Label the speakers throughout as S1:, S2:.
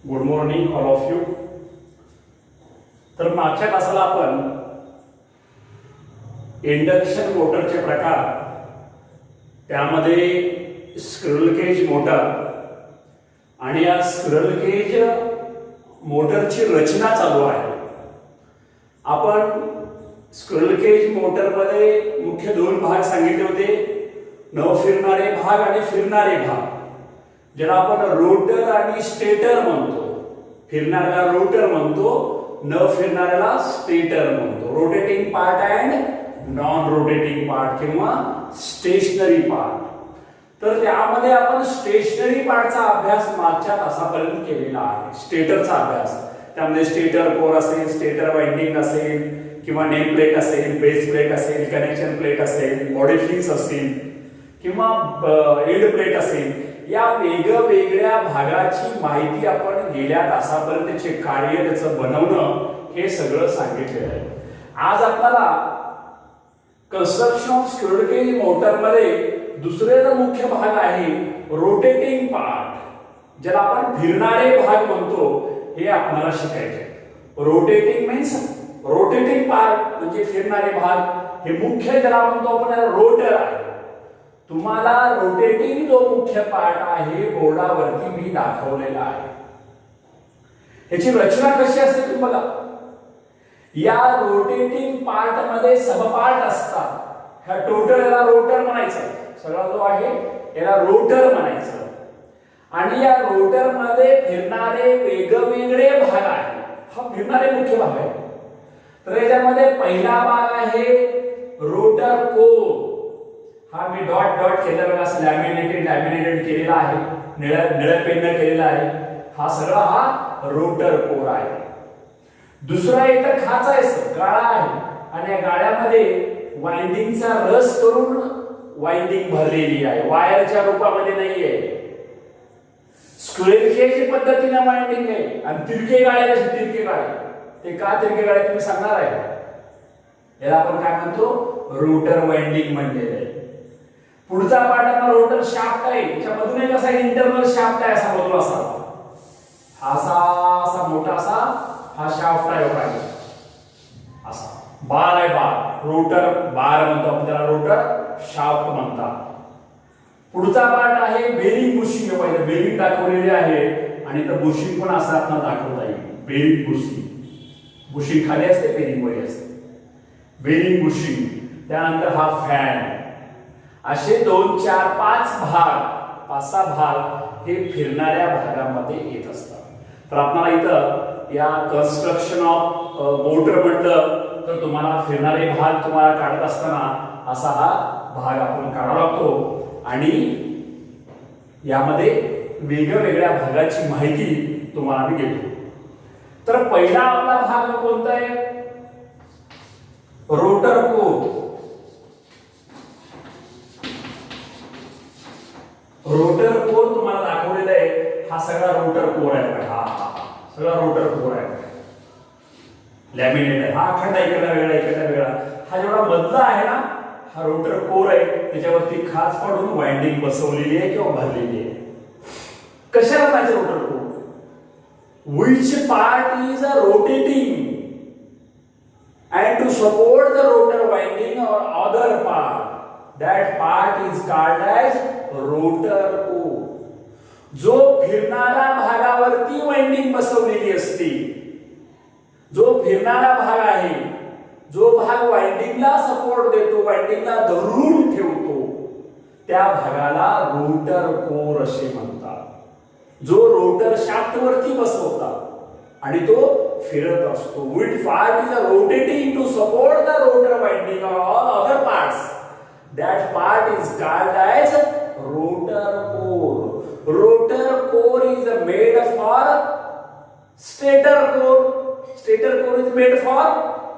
S1: Good morning all of you. तर मागच्या तासाला आपण इंडक्शन मोटरचे प्रकार, त्यामध्ये स्क्विरल केज मोटर आणि या स्क्विरल केज मोटरची रचना चालू आहे. आपण स्क्विरल केज मोटरमध्ये मुख्य दोन भाग सांगितले होते, न फिरणारे भाग आणि फिरणारे भाग, ज्याला आपण रोटर आणि स्टेटर म्हणतो. फिरणाऱ्याला रोटर म्हणतो, न फिरणाऱ्याला स्टेटर म्हणतो. Rotating part and non rotating part किंवा स्टेशनरी पार्ट. तर त्यामध्ये आपण स्टेशनरी पार्टचा अभ्यास मागच्या तासापर्यंत केलेला आहे. स्टेटरचा अभ्यास, त्यामध्ये स्टेटर कोर असेल, स्टेटर वाइंडिंग असेल किंवा नेम प्लेट असेल, बेस प्लेट असेल, कनेक्शन प्लेट असेल, बॉडी फिन्स असतील किंवा एंड प्लेट असेल, या वेगवेगळ्या भागाची माहिती आपण गेल्या तासापर्यंत त्याचे कार्य, त्याचं बनवणं, हे सगळं सांगितलेलं आहे. आज आपल्याला कन्स्ट्रक्शन ऑफ स्क्विरल केज मोटरमध्ये दुसरे जो मुख्य भाग आहे रोटेटिंग पार्ट, ज्याला आपण फिरणारे भाग म्हणतो, हे आपल्याला शिकायचे. रोटेटिंग मीन्स रोटेटिंग पार्ट म्हणजे फिरणारे भाग. हे मुख्य ज्याला म्हणतो आपण रोटर आहे. तुम्हाला रोटेटिंग जो मुख्य पार्ट आहे बोर्डावरती मी दाखवलेला आहे. याची रचना कशी असते तुम्ही बघा. या रोटेटिंग पार्ट मध्ये सब पार्ट असतात. ह्या टोटल याला रोटर म्हणायचं, सगळा जो आहे याला रोटर म्हणायचं. आणि या रोटर मध्ये फिरणारे वेगवेगळे भाग आहेत. हा फिरणारे मुख्य भाग आहे. तर याच्यामध्ये पहिला भाग आहे रोटर कोर. हा मी डॉट डॉट केलेला बघा, असं लॅमिनेटेड केलेला आहे, निळ्या पेनने केलेला आहे. हा सगळा हा रोटर कोर आहे. दुसरा इथं खाचा आहे, गाळा आहे, आणि या गाळ्यामध्ये वाइंडिंगचा रस करून वाइंडिंग भरलेली आहे, वायरच्या रूपामध्ये नाहीये. स्क्वेअर केज पद्धतीने वाइंडिंग आहे. आणि तिरके गाळे कसे, तिरके गाळे, ते का तिरके गाळे तुम्ही सांगणार आहे. याला आपण काय म्हणतो, रोटर वाइंडिंग म्हणलेलं आहे. पुढचा पार्ट आपला रोटर शाफ्ट आहे. त्याच्यामधून एक असा इंटरनल शाफ्ट आहे, असा मधून असा मोठा असा हा शाफ्ट आहे पाहिजे. असा बार आहे, बार, रोटर बार म्हणतो आपण त्याला, रोटर शाफ्ट म्हणतात. पुढचा पार्ट आहे बेरिंग बुशिंग. पाहिजे बेरिंग दाखवलेली आहे, आणि तर बुशिंग पण असं आपण दाखवता येईल. बेरिंग बुशिंग, बुशिंग खाली असते, बेरिंग वर असते. Bearing bushing. त्यानंतर हा फॅन. असे 2, 4, 5 भाग, 5-6 भाग हे फिरणाऱ्या भागामध्ये येत असतात. तर आपल्याला इथं या कन्स्ट्रक्शन ऑफ मोटर म्हटलं तर तुम्हाला फिरणारे भाग तुम्हाला काढत असताना असा हा भाग आपण काढावा लागतो. आणि यामध्ये वेगवेगळ्या भागाची माहिती तुम्हाला मी देतो. तर पहिला आपला भाग कोणता आहे, रोटर कोर. रोटर कोर तुम्हाला दाखवलेला आहे. हा सगळा रोटर कोर आहे. हा सगळा रोटर कोर आहे, लॅमिनेट आहे. हा अखंड इकडला वेगळा, इकडला वेगळा. हा जेवढा मधला आहे ना, हा रोटर कोर आहे. त्याच्यावरती खाच पडून वाइंडिंग बसवलेली आहे किंवा भरलेली आहे. कशाला पाहिजे rotor core, which part is rotating and to support the rotor winding or other part, that part is called as rotor core. जो फिरणारा भागावरती वाइंडिंग बसवलेली असते, जो फिरणारा भाग आहे, जो भाग वाइंडिंगला सपोर्ट देतो, वाइंडिंगला धरून ठेवतो, त्या भागाला रोटर कोर असे म्हणतात. जो रोटर शाफ्ट वरती बसवतात आणि तो फिरत असतो. which part is rotating to support the rotor winding or all other parts, that part is called as rotor core. Rotor core is made for stator core. Stator core is made for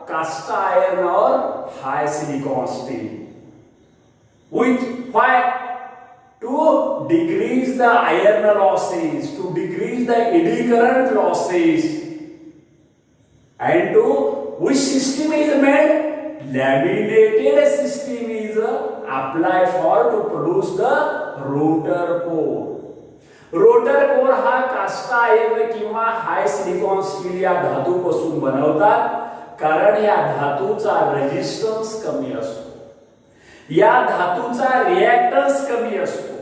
S1: cast iron or high silicon steel. Which why? To decrease the iron losses, to decrease the eddy current losses, and to which system is made? Laminated system is applied for to produce the rotor core. Rotor core हा caste iron किंवा हाय silicon steel या धातूपासून बनवतात, कारण या धातूचा resistance कमी असतो, या धातूचा रिएक्टन्स कमी असतो,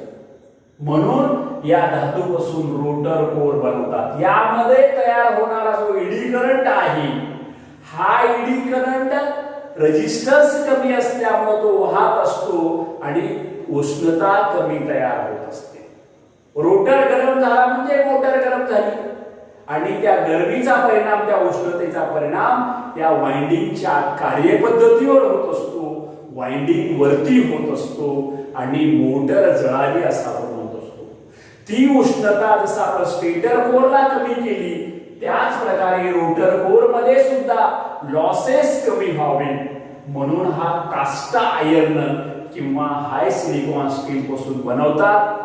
S1: म्हणून या धातूपासून रोटर कोर बनवतात. यामध्ये तयार होणारा जो ईडी करंट आहे, हा ईडी करंट रेजिस्टन्स कमी असल्यामुळे तो वाहत असतो आणि उष्णता कमी तयार होत असते. रोटर गरम झाला म्हणजे मोटर गरम झाली आणि त्या गरमीचा परिणाम, त्या उष्णतेचा परिणाम या वाइंडिंगच्या कार्यपद्धतीवर होत असतो, वाइंडिंग वरती होत असतो आणि मोटर जळाली असा आपण म्हणत असतो. ती उष्णता जसं आपण स्टेटर कोरला कमी केली, त्याच प्रकारे रोटर कोर मध्ये सुद्धा लॉसेस कमी व्हावे म्हणून हा कास्ट आयर्न किंवा हाय सिलिकॉन स्टील पासून बनवतात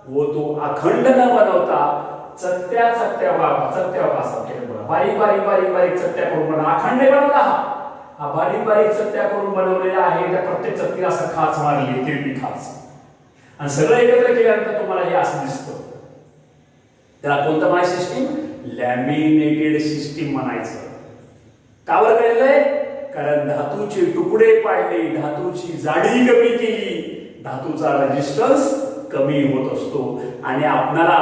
S1: व तो अखंड न बनवता चकत्या चकत्या बारीक बारीक बारीक बारीक चकत्या करून अखंड बनवला. हा बारीक बारीक चकत्या करून बनवलेला आहे. त्या प्रत्येक चकतीला असं खाच मारली, तिरपी खाच, आणि सगळं एकत्र केल्यानंतर तुम्हाला हे असं दिसतं. त्याला कोणतं म्हणायचं सिस्टीम? लॅमिनेटेड सिस्टीम म्हणायचं. का बरं कळलंय? कारण धातूचे तुकडे पाडले, धातूची जाडी कमी केली, धातूचा रेजिस्टन्स कमी होत असतो. आणि आपल्याला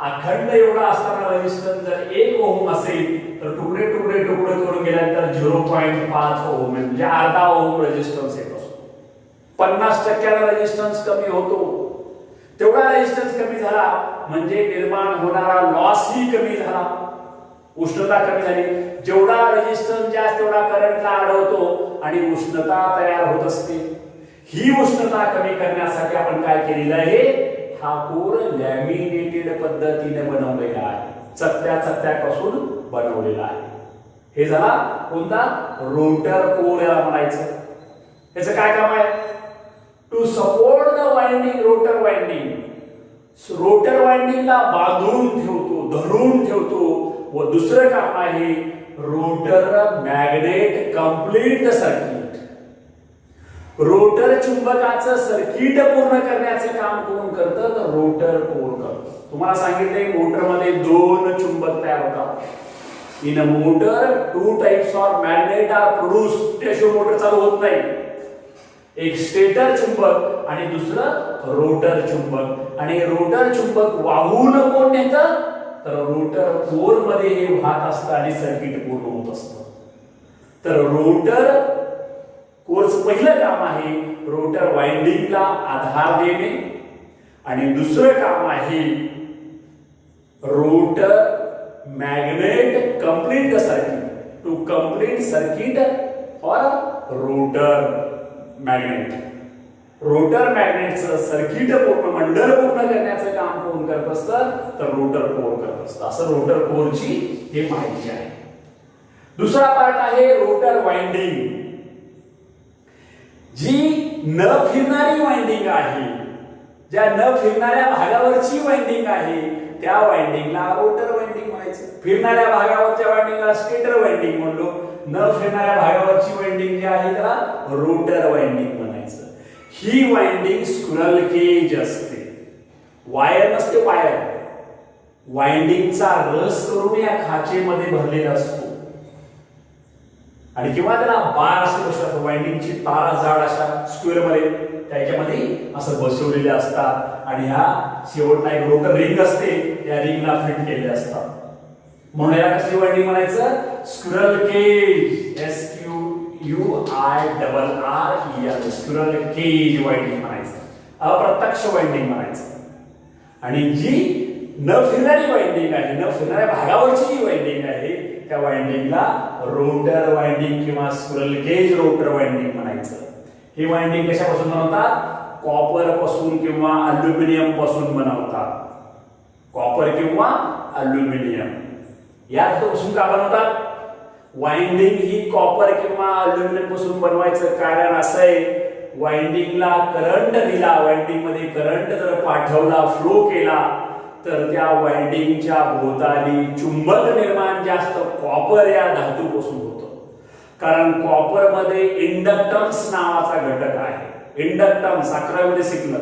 S1: अखंड एवढा असताना रेजिस्टन्स जर 1 ओहम असेल तर तुकडे तुकडे तुकडे करून गेल्यानंतर 0.5 ओहम म्हणजे अर्धा ओहम रेजिस्टन्स येत असतो. 50% रेजिस्टन्स कमी होतो. तेवढा रेजिस्टन्स कमी झाला म्हणजे निर्माण होणारा लॉस ही कमी झाला, उष्णता कमी झाली. जेवढा रेजिस्टन्स जास्त तेवढा करंटला अडवतो आणि उष्णता तयार होत असते. ही उष्णता कमी करण्यासाठी आपण काय केलेलं आहे? हा कोर लॅमिनेटेड पद्धतीने बनवलेला आहे, चकत्या चकत्यापासून बनवलेला आहे. हे झाला कोणता? रोटर कोर याला म्हणायचं. याचं काय काम आहे? To support the winding, rotor winding. Rotor वाइंडिंगला बांधून ठेवतो, धरून ठेवतो. व दुसरं काम आहे rotor magnet complete the circuit. Rotor चुंबकाचं सर्किट पूर्ण करण्याचं काम कोण करतं? तर रोटर कोर करतो. तुम्हाला सांगितले मोटरमध्ये 2 चुंबक तयार होतात. In a motor 2 types of magnet are produced. त्याशिवाय मोटर चालू होत नाही. एक स्टेटर चुंबक आणि दुसरं रोटर चुंबक. आणि रोटर चुंबक वाहून कोण नेतं? तर रोटर कोर मध्ये हे वाहत असतं आणि सर्किट पूर्ण होत असतं. तर रोटर कोरचं पहिलं काम आहे रोटर वाइंडिंगला आधार देणे आणि दुसरं काम आहे rotor magnet complete the circuit, to complete circuit for rotor magnet. Rotor मॅग्नेटचं सर्किट पूर्ण, मंडळ पूर्ण करण्याचं काम कोण करत असतं? तर रोटर कोर करत असतं. असं रोटर कोरची हे माहिती आहे. दुसरा पार्ट आहे रोटर वाइंडिंग. जी न फिरणारी वाइंडिंग आहे, ज्या न फिरणाऱ्या भागावरची वाइंडिंग आहे त्या वाइंडिंगला रोटर वाइंडिंग म्हणायचं. फिरणाऱ्या भागावरच्या वाइंडिंगला स्टेटर वाइंडिंग म्हणलो. न फिरणाऱ्या भागावरची वाइंडिंग जी आहे त्याला रोटर वाइंडिंग म्हणायचं. ही वाइंडिंग स्क्विरल केज असते, वायर नसते. वायर वाइंडिंगचा रस करून या खाचेमध्ये भरलेला असतो आणि किंवा त्याला बार असे बसतात. वाइंडिंगची तारा जाड अशा स्क्वेअर मध्ये त्याच्यामध्ये असं बसवलेले असतात आणि ह्या शेवटला एक रोटर रिंग असते, त्या रिंगला फिट केलेले असतात. म्हणून याला कसली वाइंडिंग म्हणायचं? Squirrel cage. SQUIRREL squirrel cage winding म्हणायचं. अप्रत्यक्ष वाइंडिंग म्हणायचं. आणि जी न फिरणारी वाइंडिंग आहे, न फिरणाऱ्या भागावरची जी वाइंडिंग आहे त्या वाइंडिंगला रोटर वाइंडिंग किंवा स्क्विरल केज रोटर वाइंडिंग म्हणायचं. ही वाइंडिंग कशापासून बनवतात? कॉपर पासून किंवा अल्युमिनियम पासून बनवतात. कॉपर किंवा अल्युमिनियम या धातूपासून का बनवतात? वाइंडिंग ही कॉपर किंवा अल्युमिनियम पासून बनवायचं कारण असं आहे, वाइंडिंगला करंट दिला, वाइंडिंग मध्ये करंट जर पाठवला, फ्लो केला तर त्या वाइंडिंगच्या भोवताली चुंबक निर्माण जास्त कॉपर या धातूपासून होतं. कारण कॉपर मध्ये इंडक्टन्स नावाचा घटक आहे. इंडक्टन्स 11वी मध्ये शिकलं.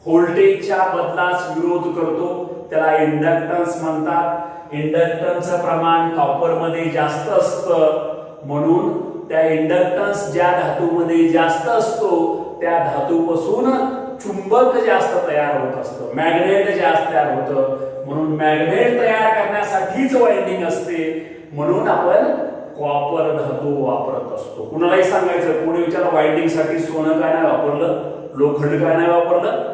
S1: व्होल्टेजच्या बदलास विरोध करतो, त्याला इंडक्टन्स म्हणतात. इंडक्टन्सचं प्रमाण कॉपर मध्ये जास्त असतं, म्हणून त्या इंडक्टन्स ज्या धातूमध्ये जास्त असतो त्या धातूपासून चुंबक जास्त तयार होत असतं, मॅग्नेट जास्त तयार होतं, म्हणून मॅग्नेट तयार करण्यासाठीच वाइंडिंग असते. म्हणून आपण कॉपर धातू वापरत असतो. कुणालाही सांगायचं, कोणी विचारलं वाइंडिंग साठी सोनं काय नाही वापरलं, लोखंड काय नाही वापरलं,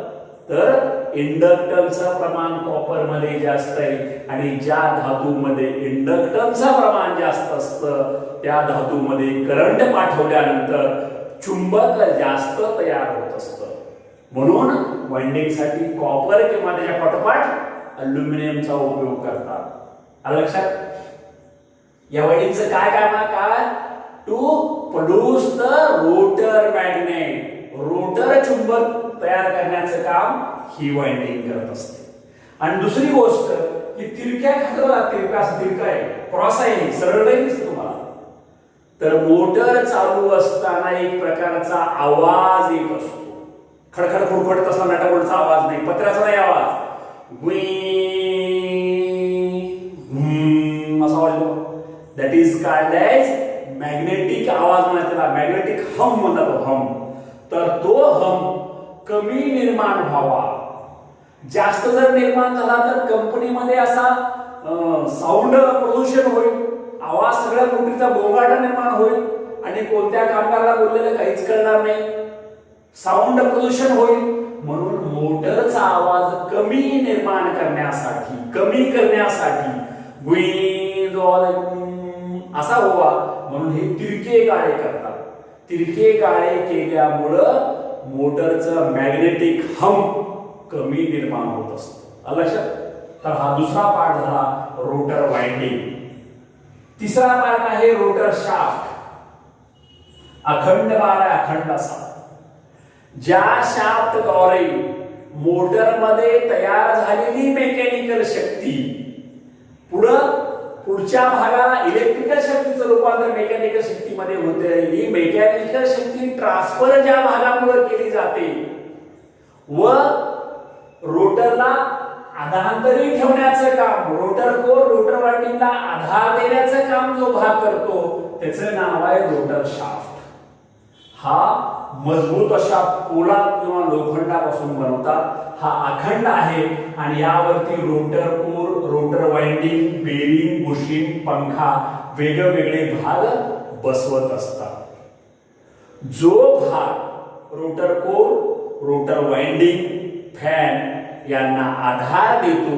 S1: तर इंडक्टन्सचं प्रमाण कॉपर मध्ये जास्त आहे आणि ज्या धातूमध्ये इंडक्टन्सचं प्रमाण जास्त असतं त्या धातूमध्ये करंट पाठवल्यानंतर चुंबक जास्त तयार होत असतं. म्हणून वाइंडिंग साठी कॉपर किंवा त्याच्या पाठोपाठ अल्युमिनियमचा उपयोग करतात. आलं लक्षात? या वाइंडिंगचं काय काम आहे? काय? To produce the rotor magnet. Rotor चुंबक तयार करण्याचं काम ही वाइंडिंग करत असते. आणि दुसरी गोष्ट की तिरक्या खातला, तिरका असं तिरका आहे, क्रॉस आहे, सरळ नाही दिसत तुम्हाला, तर मोटर चालू असताना एक प्रकारचा आवाज येत असतो. खडखड खुडखड तसा नटाबोलचा आवाज नाही, पत्र्याचा नाही आवाज, असा आवाज येतो. That is called as magnetic आवाज म्हणतात त्याला, मॅग्नेटिक हम म्हणतात हम. तर तो हम कमी निर्माण व्हावा, जास्त जर निर्माण झाला तर कंपनीमध्ये असा साऊंड प्रदूषण होईल, आवाज सगळ्या मोठीचा गोंगाट निर्माण होईल आणि कोणत्या कामगाराला बोललेलं काहीच कळणार नाही, साऊंड प्रदूषण होईल. म्हणून मोटरचा आवाज कमी निर्माण करण्यासाठी, कमी करण्यासाठी असा व्हावा म्हणून हे तिरके गाळे करतात. तिरके गाळे केल्यामुळं मोटरचं मॅग्नेटिक हम कमी निर्माण होत असतं. लक्षात? तर हा दुसरा पार्ट झाला रोटर वाइंडिंग. तिसरा पार्ट आहे रोटर शाफ्ट. अखंड बार आहे, अखंड असा, ज्या शाफ्टद्वारे मोटरमध्ये तयार झालेली मेकॅनिकल शक्ती पुढच्या भागाला इलेक्ट्रिकल शक्तीचं रूपांतर मेकॅनिकल शक्तीमध्ये होते. ही मेकॅनिकल शक्ती ट्रान्सफर ज्या भागामुळे केली जाते व रोटरला आधांतरी ठेवण्याचं काम, रोटर कोर रोटर वाइंडिंगला आधार देण्याचं काम जो भाग करतो त्याचं नाव आहे रोटर शाफ्ट. हा मजबूत अशा पोलाद किंवा लोखंडापासून बनवतात. हा अखंड आहे आणि यावरती rotor core, rotor winding, bearing, bushing, पंखा वेगवेगळे भाग बसवत असतात. जो भाग rotor core, rotor winding, fan यांना आधार देतो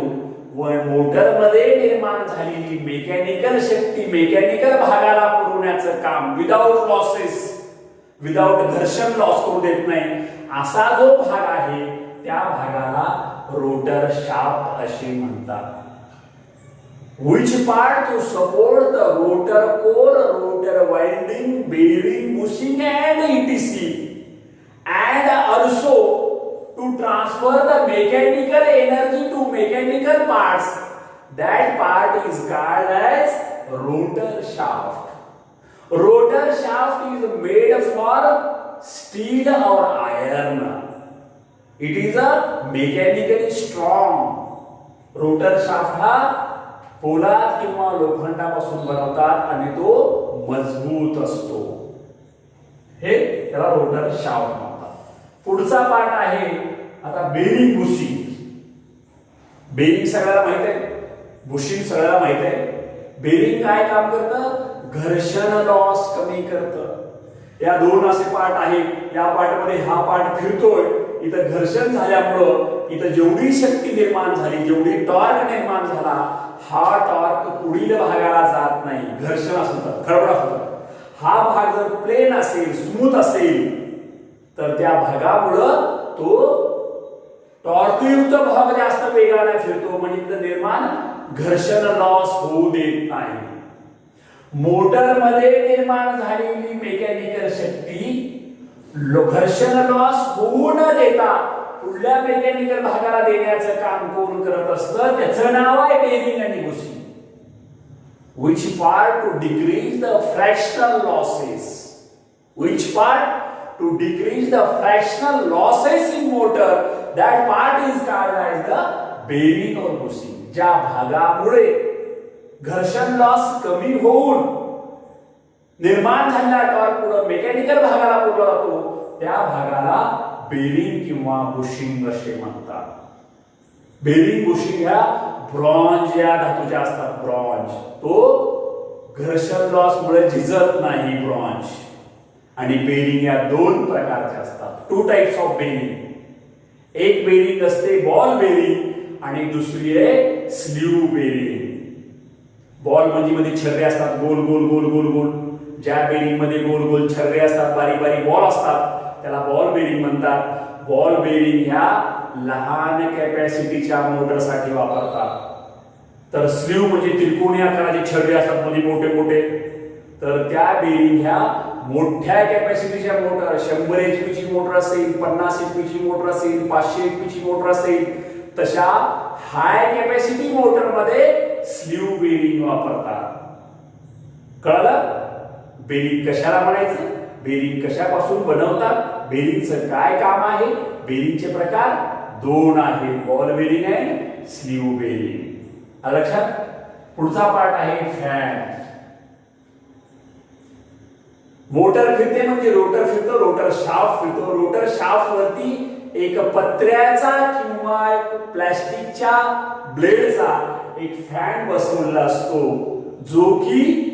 S1: व मोटरमध्ये निर्माण झालेली मेकॅनिकल शक्ती मेकॅनिकल भागाला पुरवण्याचं काम विदाउट लॉसेस, विदाउट घर्षण लॉस करू देत नाही, असा जो भाग आहे त्या भागाला रोटर शाफ्ट असे म्हणतात. Which part to support the rotor core, rotor winding, bearing, bushing and etc. and also to transfer the mechanical energy to mechanical parts. That part is called as rotor shaft. Rotor shaft is made for steel or iron. It is a mechanically strong. Rotor shaft हा पोलाद किंवा लोखंडापासून बनवतात आणि तो मजबूत असतो. हे त्याला रोटर शाफ्ट म्हणतात. पुढचा पार्ट आहे आता बेरिंग, बुशिंग. बेरिंग सगळ्याला माहित आहे, बुशिंग सगळ्याला माहित आहे. बेरिंग काय काम करतं? घर्षण लॉस कमी करतं. या दोन असे पार्ट आहेत. या पार्टमध्ये हा पार्ट फिरतोय, इथं घर्षण झाल्यामुळं इथं जेवढी शक्ती निर्माण झाली, जेवढी टॉर्क निर्माण झाला, हा टॉर्क पुढील भागाला जात नाही. घर्षण असतं, खडबड होतं. हा भाग जर प्लेन असेल, स्मूथ असेल तर त्या भागामुळं तो टॉर्कयुक्त भाग जास्त वेगाने फिरतो, म्हणजे निर्माण घर्षण लॉस होऊ देत नाही. मोटरमध्ये निर्माण झालेली मेकॅनिकल शक्ती घर्षण लॉस होऊ न देता पुढल्या मेकॅनिकल भागाला देण्याचं काम कोण करत असतं? त्याचं नाव आहे बेरिंग आणि bushing. Which part to decrease the fractional losses? Which part to decrease the fractional losses in motor? That part is called as the bearing और बुशिंग, ज्या भागामुळे घर्षण लॉस कमी होऊन निर्माण झालेला टॉर्क पुढे मेकॅनिकल भागाला पुरला जातो त्या भागाला बेरिंग किंवा बुशिंग असे म्हणतात. बेरिंग बुशिंग ह्या ब्रॉन्झ या धातूच्या असतात. ब्रॉन्झ तो घर्षण लॉस मुळे झिजत नाही ब्रॉन्झ. आणि बेरिंग या दोन प्रकारचे असतात. Two types of bearing. एक बेरिंग असते बॉल बेरिंग आणि दुसरी आहे स्लीव बेरिंग. बॉल म्हणजे मध्ये छर्रे असतात गोल गोल गोल गोल गोल. ज्या बेरिंग मध्ये गोल गोल छर्रे असतात बारीक बारीक बॉल असतात त्याला बॉल बेरिंग म्हणतात. बॉल बेरिंग ह्या लहान कॅपॅसिटीच्या मोटरसाठी वापरतात. तर स्लीव म्हणजे त्रिकोणी आकाराचे छर्रे असतात मध्ये मोठे मोठे. तर त्या बेरिंग ह्या मोठ्या कॅपॅसिटीच्या मोटर 100 HP ची मोटर असेल 50 HP ची मोटर असेल 500 HP ची मोटर असेल तशा हाय कॅपॅसिटी मोटर मध्ये स्लीव बेरिंग वापरतात. कळलं? बेरिंग कशाला म्हणायचं, बेरिंग कशापासून बनवतात, बेरिंगचं काय काम आहे. बेरिंगचे प्रकार दोन आहेत, बॉल बेरिंग आहे स्लीव बेरिंग. लक्षात? पुढचा पार्ट आहे फॅन. मोटर फिरते म्हणजे रोटर फिरतो, रोटर शाफ्ट फिरतो. रोटर शाफ्ट वरती एक पत्र्याचा किंवा प्लास्टिकच्या ब्लेडचा एक फॅन बसवलेला असतो जो की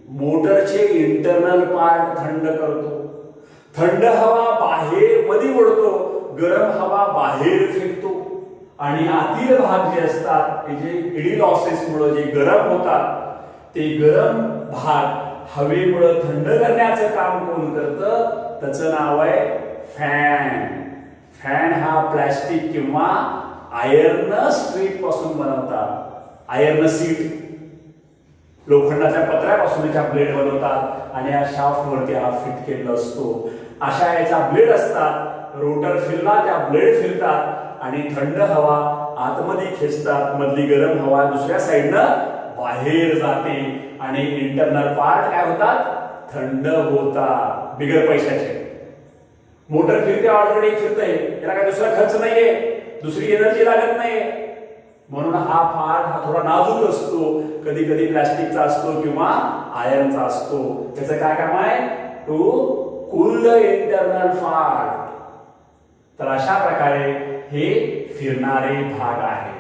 S1: मोटरचे इंटरनल पार्ट थंड करतो. थंड हवा बाहेर मध्ये ओढतो, गरम हवा बाहेर फेकतो. आणि आतील भाग जे असतात ते जे एडी लॉसेस मुळे जे गरम होतात ते गरम भाग हवेमुळे थंड करण्याचं काम कोण करतं, त्याचं नाव आहे फॅन. फॅन हा प्लास्टिक किंवा आयर्न स्ट्रीप पासून बनवतात. आयर्न सीट लोखंडाच्या पत्र्यापासून याचा ब्लेड बनवतात आणि या शाफ्ट वरती हा फिट केलेला असतो. अशा याचा ब्लेड असतात. रोटर फिरला त्या ब्लेड फिरतात आणि थंड हवा आतमध्ये खेचतात, मधली गरम हवा दुसऱ्या साइडनं बाहेर जाते आणि इंटरनल पार्ट काय होतात, थंड होतात बिगर पैशाचे. मोटर फिरते ऑलरेडी फिरते, त्याला काय दुसरा खर्च नाहीये, दुसरी एनर्जी लागत नाही. म्हणून हा पार्ट हा थोडा नाजूक असतो, कधी कधी प्लास्टिकचा असतो किंवा आयर्नचा असतो. त्याचं काय काम आहे, to cool the internal part. तर अशा प्रकारे हे फिरणारे भाग आहे.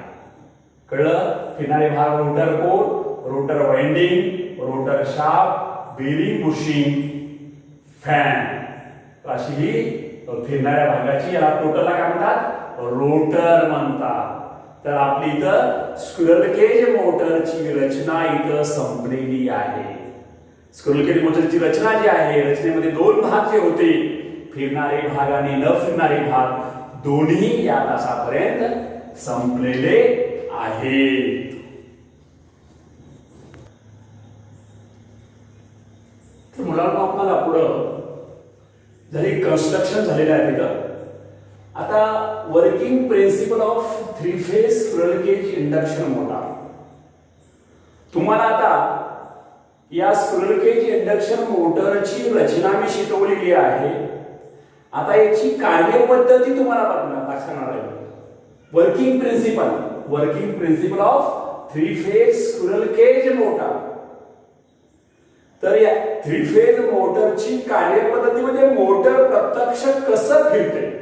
S1: कळलं? फिरणारे भाग rotor core, rotor winding, rotor shaft, bearing bushing, fan. अशी ही फिरणाऱ्या भागाची याला टोटलला काय म्हणतात, रोटर म्हणतात. तर आपली इथं स्क्विरल केज मोटरची रचना इथं संपलेली आहे. स्क्विरल केज मोटरची रचना जी आहे, रचनेमध्ये दोन भाग जे होते, फिरणारे भाग आणि न फिरणारे भाग, दोन्ही या तासापर्यंत संपलेले आहेत. तर मुलांना आपल्याला पुढं जरी कन्स्ट्रक्शन झालेलं आहे तिथं, आता working principle of 3 phase squirrel cage induction motor. तुम्हाला आता या स्क्विरल केज इंडक्शन मोटरची रचना मी शिकवलेली आहे. आता याची कार्यपद्धती तुम्हाला दाखवणार आहे. Working principle of 3 phase squirrel cage motor. तर या 3 फेज मोटरची कार्यपद्धती म्हणजे मोटर प्रत्यक्ष कसं फिरते.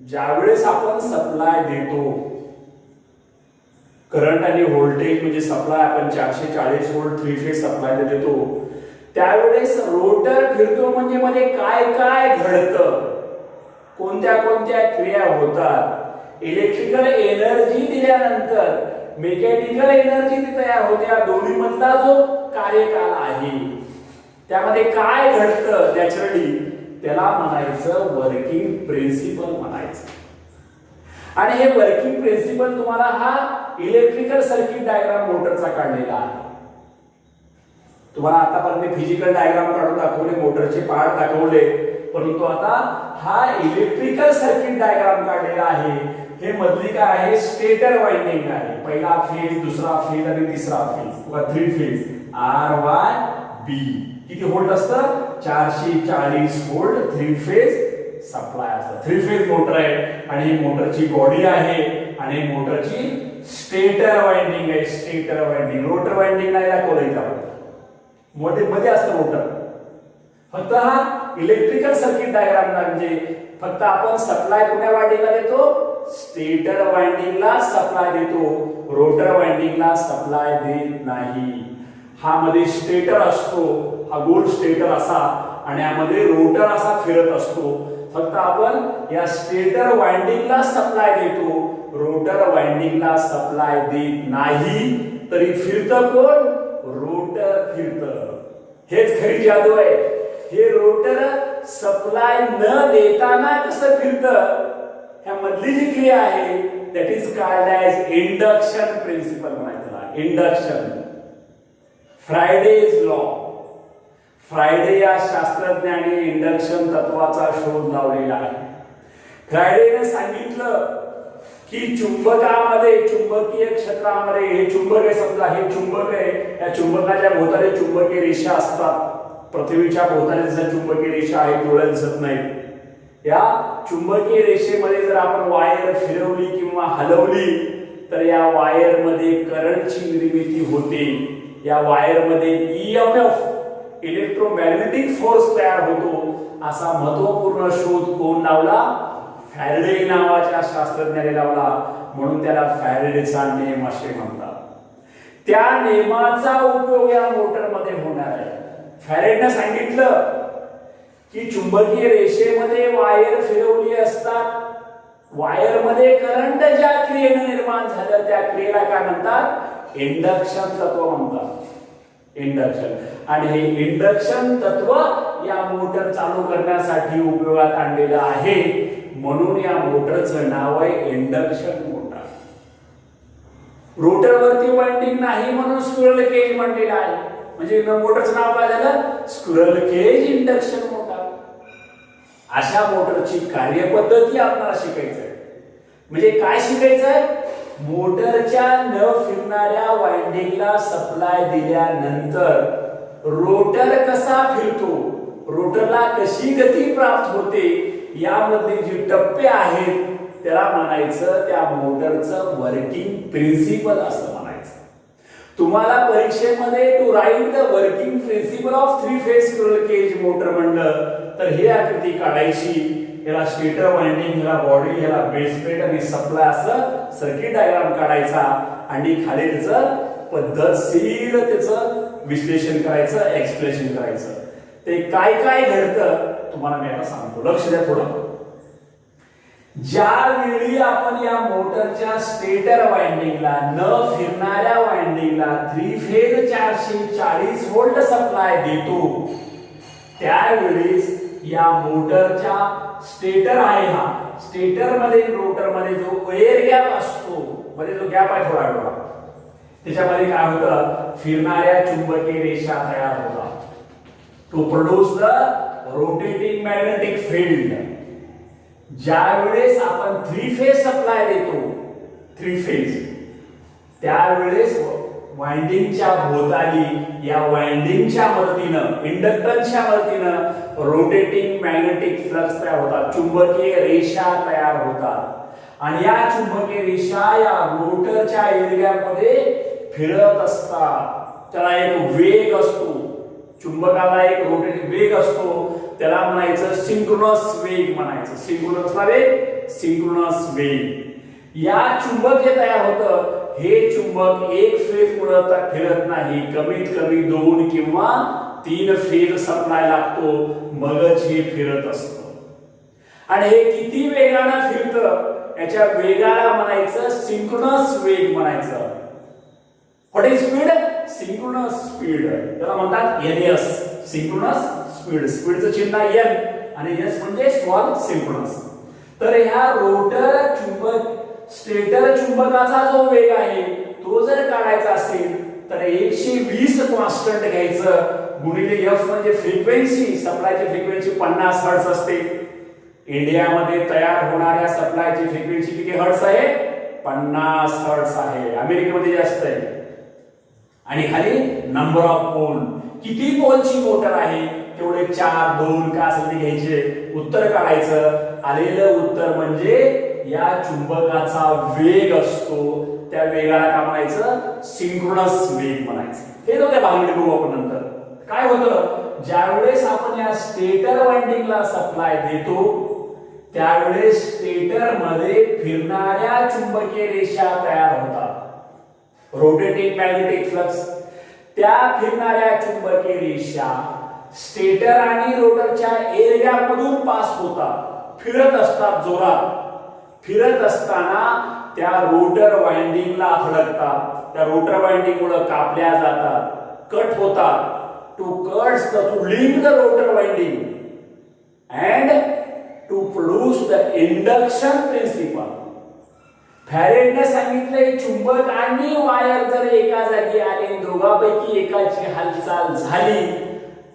S1: ज्यावेळेस आपण सप्लाय देतो, करंट आणि व्होल्टेज म्हणजे सप्लाय आपण 440 व्होल्ट 3 फेज सप्लाय देतो, त्यावेळेस रोटर फिरतो म्हणजे मध्ये काय काय घडतं, कोणत्या कोणत्या क्रिया होतात. इलेक्ट्रिकल एनर्जी दिल्यानंतर मेकॅनिकल एनर्जी तयार होते. या दोन्ही मधला जो कार्यकाल आहे त्यामध्ये काय घडतं नॅचरली, त्याला म्हणायचं वर्किंग प्रिन्सिपल म्हणायचं. आणि हे वर्किंग प्रिन्सिपल तुम्हाला हा इलेक्ट्रिकल सर्किट डायग्राम मोटरचा काढलेला आहे. तुम्हाला आतापर्यंत फिजिकल डायग्राम काढून दाखवले, मोटरचे पार्ट दाखवले, परंतु आता हा इलेक्ट्रिकल सर्किट डायग्राम काढलेला आहे. हे मधली काय आहे, स्टेटर वाइंडिंग आहे. पहिला फेज, दुसरा फेज आणि तिसरा फेज किंवा 3 फेज RYB. किती व्होल्ट असतं, 440 व्होल्ट 3 फेज सप्लाय असतं. 3 फेज मोटर आहे आणि ही मोटरची बॉडी आहे आणि मोटरची स्टेटर वाइंडिंग आहे, स्टेटर वाइंडिंग. रोटर वाइंडिंग नाही दाखवलं इथं, मध्ये मध्ये असतं रोटर. फक्त हा इलेक्ट्रिकल सर्किट डायग्राम म्हणजे फक्त आपण सप्लाय कुठल्या वाइंडिंगला देतो, स्टेटर वाइंडिंगला सप्लाय देतो, रोटर वाइंडिंगला सप्लाय देत नाही. हा मध्ये स्टेटर असतो, हा गोल स्टेटर असा, आणि यामध्ये रोटर असा फिरत असतो. फक्त आपण या स्टेटर वाइंडिंगला सप्लाय देतो, रोटर वाइंडिंगला सप्लाय देत नाही. तरी फिरतं कोण, रोटर फिरतं. हेच खरी जादू आहे. हे रोटर सप्लाय न देताना कसं फिरतं, ह्या मधली जी क्रिया आहे that is called as induction principle म्हणायचं. इंडक्शन. Faraday's law. फ्रायडे या शास्त्रज्ञाने इंडक्शन तत्वाचा शोध लावलेला आहे. फ्रायडेने सांगितलं की चुंबकामध्ये, चुंबकीय क्षेत्रामध्ये, हे चुंबक आहे समजा, हे चुंबक आहे, या चुंबकाच्या भोवताली चुंबकीय रेषा असतात. पृथ्वीच्या भोवताली जसं चुंबकीय रेषा आहे डोळ्यात दिसत नाही, या चुंबकीय रेषेमध्ये जर आपण वायर फिरवली किंवा हलवली तर या वायर मध्ये करंटची निर्मिती होते. या वायर मध्ये ईएमएफ, इलेक्ट्रोमॅग्नेटिक फोर्स तयार होतो. असा महत्वपूर्ण शोध कोण लावला, फॅरेडे नावाच्या शास्त्रज्ञाने लावला. म्हणून त्याला फॅरेडेचा नियम असे म्हणतात. त्या नियमाचा उपयोग या मोटरमध्ये होणार आहे. फॅरेडेने सांगितलं की चुंबकीय रेषेमध्ये वायर फिरवली असतात, वायर मध्ये करंट ज्या क्रियेने निर्माण झालं त्या क्रियेला काय म्हणतात, इंडक्शन तत्व म्हणतात. इंडक्शन. आणि हे इंडक्शन तत्व या मोटर चालू करण्यासाठी उपयोगात आणलेलं आहे. म्हणून या मोटरचं नाव आहे इंडक्शन मोटर. रोटरवरती वाइंडिंग नाही म्हणून स्क्विरल केज म्हटलेलं आहे. म्हणजे मोटरचं नाव काय झालं, स्क्विरल केज इंडक्शन मोटर. अशा मोटरची कार्यपद्धती आपल्याला शिकायचं आहे. म्हणजे काय शिकायचं आहे, मोटरच्या न फिरणाऱ्या वाइंडिंगला सप्लाय दिल्यानंतर रोटर कसा फिरतो, रोटरला कशी गती प्राप्त होते, यामध्ये जे टप्पे आहेत त्याला म्हणायचं त्या मोटरचं वर्किंग प्रिन्सिपल असं म्हणायचं. तुम्हाला परीक्षेमध्ये to write the working principle of three phase squirrel cage motor म्हणलं तर हे आकृती काढायची. याला स्टेटर वाइंडिंग, याला बॉडी, याला बेस प्लेट आणि सप्लाय असं सर्किट डायग्राम काढायचा आणि खाली त्याचं पद्धतशीर त्याचं विश्लेषण करायचं, एक्सप्लेनेशन करायचं. ते काय काय घडतं तुम्हाला मी आता सांगतो, लक्ष द्या थोडं. ज्यावेळी आपण या मोटरच्या स्टेटर वाइंडिंगला, न फिरणाऱ्या वाइंडिंगला थ्री फेज 440 व्होल्ट सप्लाय देतो, त्यावेळेस या मोटरच्या स्टेटर आहे, हा स्टेटर मध्ये रोटर मध्ये जो एअर गॅप असतो, मध्ये जो गॅप आहे थोडा थोडा, त्याच्यामध्ये काय होतं, फिरणाऱ्या चुंबकीय रेषा तयार होतात. To produce the rotating magnetic field. ज्यावेळेस आपण थ्री फेज सप्लाय देतो, थ्री फेज, त्यावेळेस वाइंडिंगच्या भोवताली या वाइंडिंगच्या मदतीनं, इंडक्टन्सच्या मदतीनं रोटेटिंग मॅग्नेटिक फ्लक्स तयार होतात, चुंबकीय रेषा तयार होतात. आणि या चुंबकीय रेषा या रोटरच्या एरियामध्ये फिरत असतात. त्याला एक वेग असतो, चुंबकाला एक रोटेटिंग वेग असतो, त्याला म्हणायचं सिंक्रोनस वेग म्हणायचं. सिंक्रोनस वेग, सिंक्रोनस वेग. या चुंबक जे तयार होतं, हे चुंबक एक फेज मुळे फिरत नाही, कमीत कमी 2 किंवा 3 फेज सप्लाय लागतो, मगच हे फिरत असतं. आणि हे किती वेगाने फिरतं, याच्या वेगाला म्हणायचं सिंक्रोनस वेग म्हणायचं. What is speed, synchronous speed. त्याला म्हणतात एनएस, सिंक्रोनस स्पीड. स्पीडचं चिन्ह एन आणि एस म्हणजे स्मॉल सिंक्रोनस. तर ह्या रोटर चुंबक, स्टेटर चुंबकाचा जो वेग आहे तो जर काढायचा असेल तर 120 कॉन्स्टंट घ्यायचं, गुणिले एफ म्हणजे फ्रिक्वेन्सी, सप्लायची फ्रिक्वेन्सी 50 हर्ट्ज असते. इंडियामध्ये तयार होणाऱ्या सप्लायची फ्रिक्वेन्सी किती हर्ट्ज आहे, 50 हर्ट्ज आहे. अमेरिकेमध्ये जास्त आहे. आणि खाली नंबर ऑफ पोल, किती पोलची मोटर आहे तेवढे 4, 2 का असेल ते घ्यायचे, उत्तर काढायचं. आलेलं उत्तर म्हणजे या चुंबकाचा वेग असतो त्या वेगाला काय म्हणायचं, सिंक्रोनस वेग म्हणायचं. हे जाऊ त्या भागाकडे बघू आपण नंतर. काय होतं, ज्यावेळेस आपण या स्टेटर वाइंडिंगला सप्लाय देतो त्यावेळेस स्टेटर मध्ये फिरणाऱ्या चुंबकीय रेषा तयार होतात, रोटेटिंग मॅग्नेटिक फ्लक्स. त्या फिरणाऱ्या चुंबकीय रेषा स्टेटर आणि रोटरच्या एअर गॅप मधून पास होतात, फिरत असतात जोरात. फिरत असताना त्या रोटर वाइंडिंगला धडकतात, त्या रोटर वाइंडिंग मुळे कापल्या जातात, कट होतात. to link the rotor winding and to produce the induction principle. फॅरेडने सांगितले चुंबक आणि वायर जर एका जागी आले, दोघांपैकी एकाची हालचाल झाली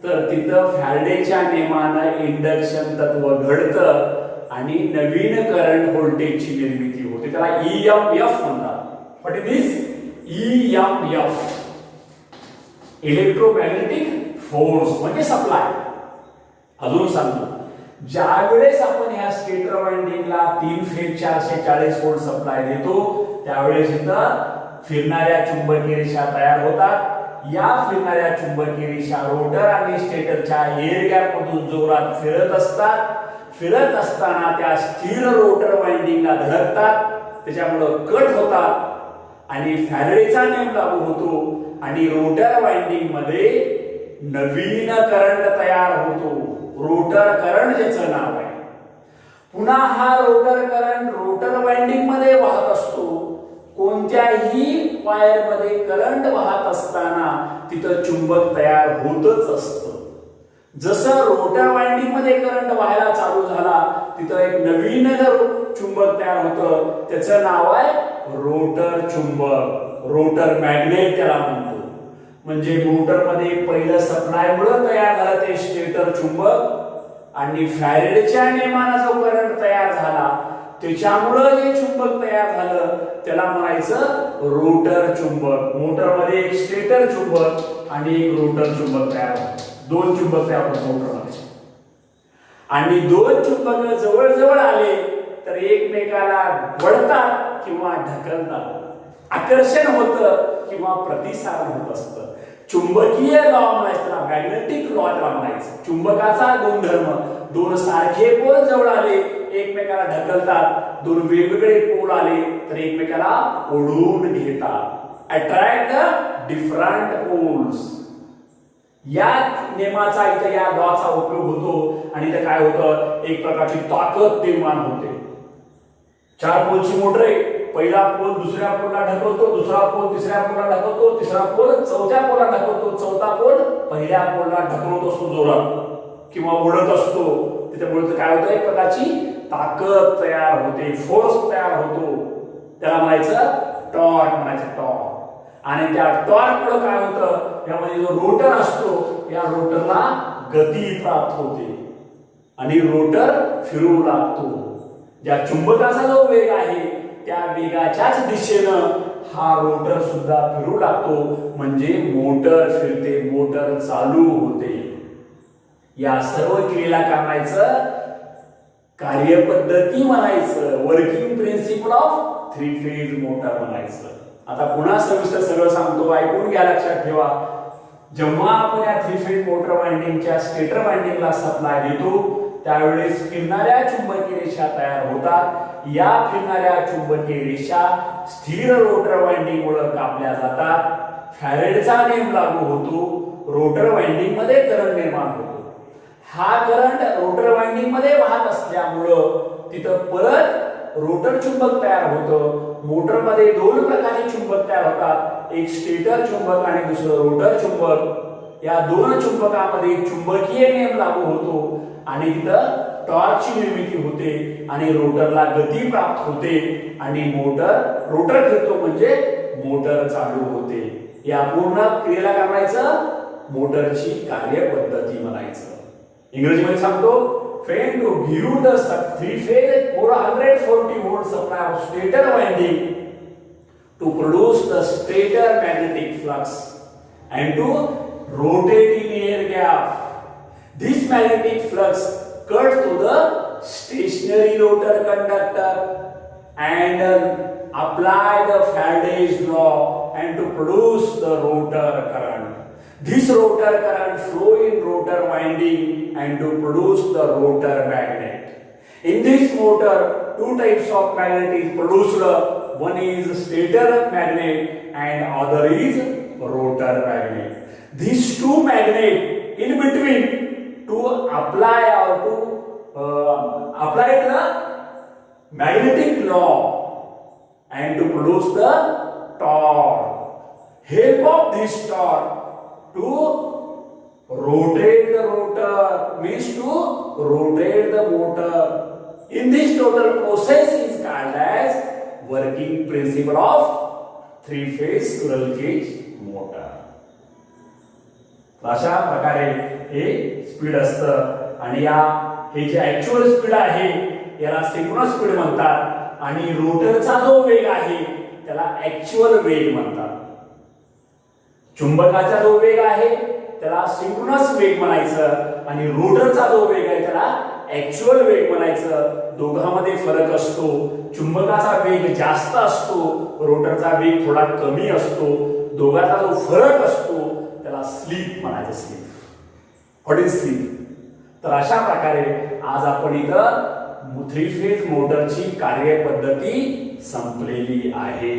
S1: तर तिथं फॅरेडेच्या नियमानं इंडक्शन तत्व घडतं आणि नवीन करंट व्होल्टेजची निर्मिती होते. त्याला EMF म्हणतात. What is this? EMF, electromagnetic force म्हणजे सप्लाय. अजून सांगतो, ज्या वेळेस आपण ह्या स्टेटर वाइंडिंगला 3 फेज 440 व्होल्ट सप्लाय देतो त्यावेळेस इथं फिरणाऱ्या चुंबकीय रेषा तयार होतात. या फिरणाऱ्या चुंबकीय रेषा रोटर आणि स्टेटरच्या एअर गॅप मधून जोरात फिरत असतात. फिरत असताना त्या स्थिर रोटर वाइंडिंगला धडकतात, त्याच्यामुळे कट होतात आणि फॅरेडेचा नियम लागू होतो आणि रोटर वाइंडिंग मध्ये नवीन करंट तयार होतो. रोटर करंट ज्याचं नाव आहे. पुन्हा हा रोटर करंट रोटर वाइंडिंग मध्ये वाहत असतो. कोणत्याही वायर मध्ये करंट वाहत असताना तिथं चुंबक तयार होतच असतं. जसं रोटर वाइंडिंग मध्ये करंट व्हायला चालू झाला तिथं एक नवीन चुंबक तयार होतं, त्याचं नाव आहे रोटर चुंबक, रोटर मॅग्नेट त्याला म्हणतो. म्हणजे मोटर मध्ये पहिलं सप्लाय मुळे तयार झालं ते स्टेटर चुंबक आणि फॅरेडेच्या नियमानं जो करंट तयार झाला त्याच्यामुळे जे चुंबक तयार झालं त्याला म्हणायचं रोटर चुंबक. मोटर मध्ये एक स्टेटर चुंबक आणि एक रोटर चुंबक तयार होतं. 2 चुंबक तयार होतात मोटरमध्ये आणि 2 चुंबक जवळ जवळ आले तर एकमेकाला वळतात किंवा ढकलतात. आकर्षण होतं किंवा प्रतिसाद होत असतं. चुंबकीय लॉ म्हणायचं, मॅग्नेटिक लॉ त्याला म्हणायचं. चुंबकाचा गुणधर्म, 2 सारखे पोल जवळ आले एकमेकाला ढकलतात, 2 वेगवेगळे पोल आले तर एकमेकाला ओढून घेतात. Attract the different poles. या नियमाचा इथे या लॉचा उपयोग होतो आणि इथे काय होतं, एक प्रकारची ताकद निर्माण होते. 4 पोलची मोटर आहे, पहिला पोल दुसऱ्या पोलला ढकलतो, दुसरा पोल तिसऱ्या पोलला ढकलतो, तिसरा पोल चौथ्या पोलला ढकलतो, चौथा पोल पहिल्या पोलला ढकलत असतो जोरात किंवा ओढत असतो. त्याच्यामुळे काय होतं, एक प्रकारची ताकद तयार होते, फोर्स तयार होतो. त्याला म्हणायचं टॉर्क, म्हणायचं टॉर्क. आणि त्या टॉर्क मुळे काय होतं, यामध्ये जो रोटर असतो या रोटरला गती प्राप्त होते आणि रोटर फिरू लागतो. ज्या चुंबकाचा जो वेग आहे त्या वेगाच्याच दिशेनं हा रोटर सुद्धा फिरू लागतो, म्हणजे मोटर फिरते, मोटर चालू होते. या सर्व क्रियेला काय म्हणायचं, कार्यपद्धती म्हणायचं, working principle of 3 phase motor म्हणायचं. आता पुन्हा सविस्तर सगळं सांगतो, ऐकून घ्या, लक्षात ठेवा. जेव्हा आपण या 3 फेज मोटर वाइंडिंगच्या स्टेटर वाइंडिंगला सप्लाय देतो त्यावेळेस फिरणाऱ्या चुंबकीय रेषा तयार होतात. या फिरणाऱ्या चुंबकीय रेषा स्थिर रोटर वाइंडिंग मुळे कापल्या जातात. फॅरेडेचा नियम लागू होतो, रोटर वाइंडिंग मध्ये करंट निर्माण होतो. हा करंट रोटर वाइंडिंग मध्ये वाहत असल्यामुळं तिथं परत रोटर चुंबक तयार होतं. मोटर मध्ये 2 प्रकारचे चुंबक तयार होतात, एक स्टेटर चुंबक आणि दुसरं रोटर चुंबक. या 2 चुंबकामध्ये चुंबकीय नियम लागू होतो आणि तिथं टॉर्कची निर्मिती होते आणि रोटरला गती प्राप्त होते आणि रोटर फिरतो म्हणजे मोटर चालू होते. या पूर्ण क्रियेला काय म्हणायचं, मोटरची कार्यपद्धती म्हणायचं. इंग्रजीमध्ये सांगतो, When to view the 3-phase 440 volt supply of stator winding to produce the stator magnetic flux and to rotate in air gap. This magnetic flux cuts to the stationary rotor conductor and apply the Faraday's law and to produce the rotor current. This rotor current flow in rotor winding and to produce the rotor magnet. In this motor, two types of magnet is produced. One is stator magnet and other is rotor magnet. These two magnet in between to apply or to apply the magnetic law and to produce the torque. Help of this torque to rotate the rotor means to rotate the motor. In this total process is called as working principle of three-phase squirrel cage motor. अशा प्रकारे हे speed असतं आणि हे जे actual speed आहे याला synchronous speed म्हणतात आणि रोटरचा जो वेग आहे त्याला ऍक्च्युअल वेग म्हणतात. चुंबकाचा जो वेग आहे त्याला सिंक्रोनस वेग म्हणायचं आणि रोटरचा जो वेग आहे त्याला ऍक्च्युअल वेग म्हणायचं. दोघांमध्ये फरक असतो. चुंबकाचा वेग जास्त असतो, रोटरचा वेग थोडा कमी असतो. दोघांचा जो फरक असतो त्याला स्लिप म्हणायचं. स्लिप. What is slip? तर अशा प्रकारे आज आपण इथं थ्री फेज मोटरची कार्यपद्धती संपलेली आहे.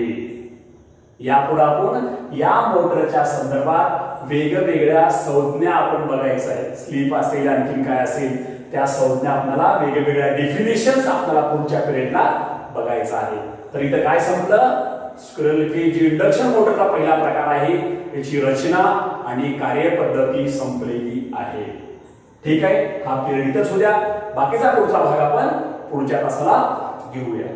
S1: यापुढे आपण या मोटरच्या संदर्भात वेगवेगळ्या संज्ञा आपण बघायचं आहे. स्लिप असेल आणखी काय असेल त्या संज्ञा आपल्याला वेगवेगळ्या डेफिनेशन्स आपल्याला पुढच्या पिरियडला बघायचं आहे. तर इथं काय संपलं? स्क्विरल केज इंडक्शन मोटरचा पहिला प्रकार आहे, याची रचना आणि कार्यपद्धती संपलेली आहे. ठीक आहे, हा पिरियड इथंच होऊ द्या. बाकीचा पुढचा भाग आपण पुढच्या तासाला घेऊया.